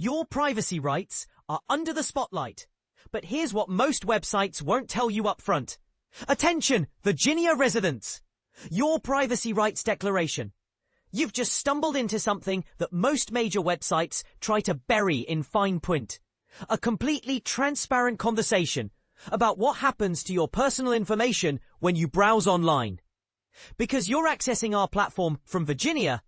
Your privacy rights are under the spotlight. But here's what most websites won't tell you up front. Attention, Virginia residents! Your privacy rights declaration. You've just stumbled into something that most major websites try to bury in fine print. A completely transparent conversation about what happens to your personal information when you browse online. Because you're accessing our platform from Virginia,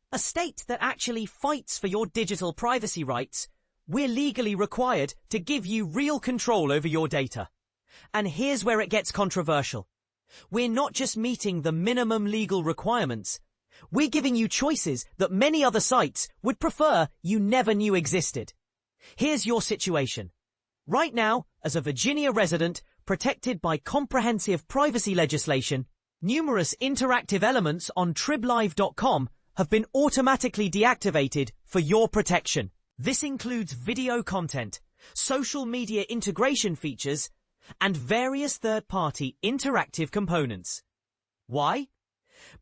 a state that actually fights for your digital privacy rights, we're legally required to give you real control over your data. And here's where it gets controversial. We're not just meeting the minimum legal requirements. We're giving you choices that many other sites would prefer you never knew existed. Here's your situation. Right now, as a Virginia resident protected by comprehensive privacy legislation, numerous interactive elements on TribLIVE.com have been automatically deactivated for your protection. This includes video content, social media integration features, and various third-party interactive components. Why?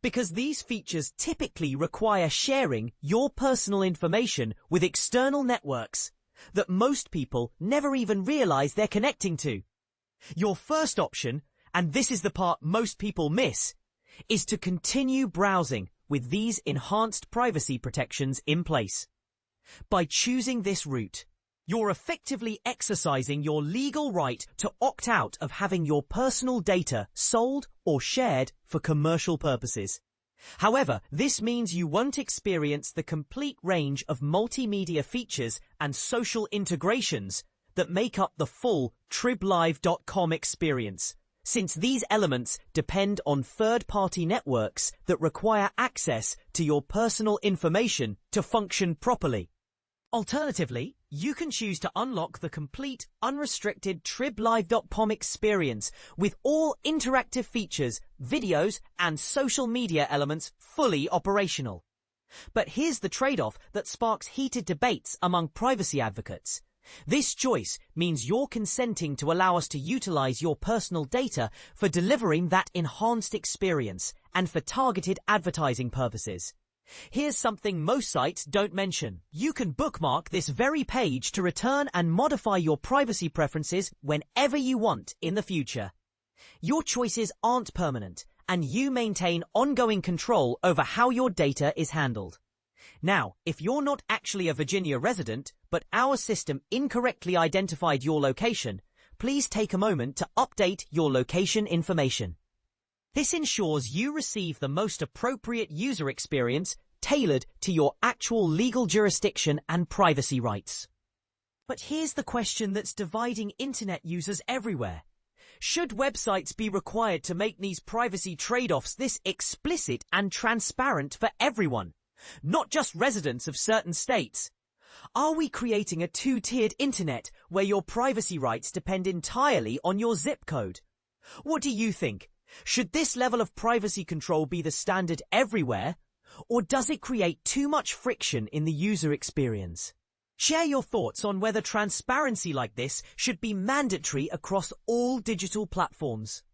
Because these features typically require sharing your personal information with external networks that most people never even realize they're connecting to. Your first option, and this is the part most people miss, is to continue browsing with these enhanced privacy protections in place. By choosing this route, you're effectively exercising your legal right to opt out of having your personal data sold or shared for commercial purposes. However, this means you won't experience the complete range of multimedia features and social integrations that make up the full TribLIVE.com experience, since these elements depend on third-party networks that require access to your personal information to function properly. Alternatively, you can choose to unlock the complete, unrestricted TribLIVE.com experience with all interactive features, videos, and social media elements fully operational. But here's the trade-off that sparks heated debates among privacy advocates. This choice means you're consenting to allow us to utilize your personal data for delivering that enhanced experience and for targeted advertising purposes. Here's something most sites don't mention. You can bookmark this very page to return and modify your privacy preferences whenever you want in the future. Your choices aren't permanent, and you maintain ongoing control over how your data is handled. Now, if you're not actually a Virginia resident, but our system incorrectly identified your location, please take a moment to update your location information. This ensures you receive the most appropriate user experience tailored to your actual legal jurisdiction and privacy rights. But here's the question that's dividing internet users everywhere. Should websites be required to make these privacy trade-offs this explicit and transparent for everyone, not just residents of certain states? Are we creating a two-tiered internet where your privacy rights depend entirely on your zip code? What do you think? Should this level of privacy control be the standard everywhere, or does it create too much friction in the user experience? Share your thoughts on whether transparency like this should be mandatory across all digital platforms.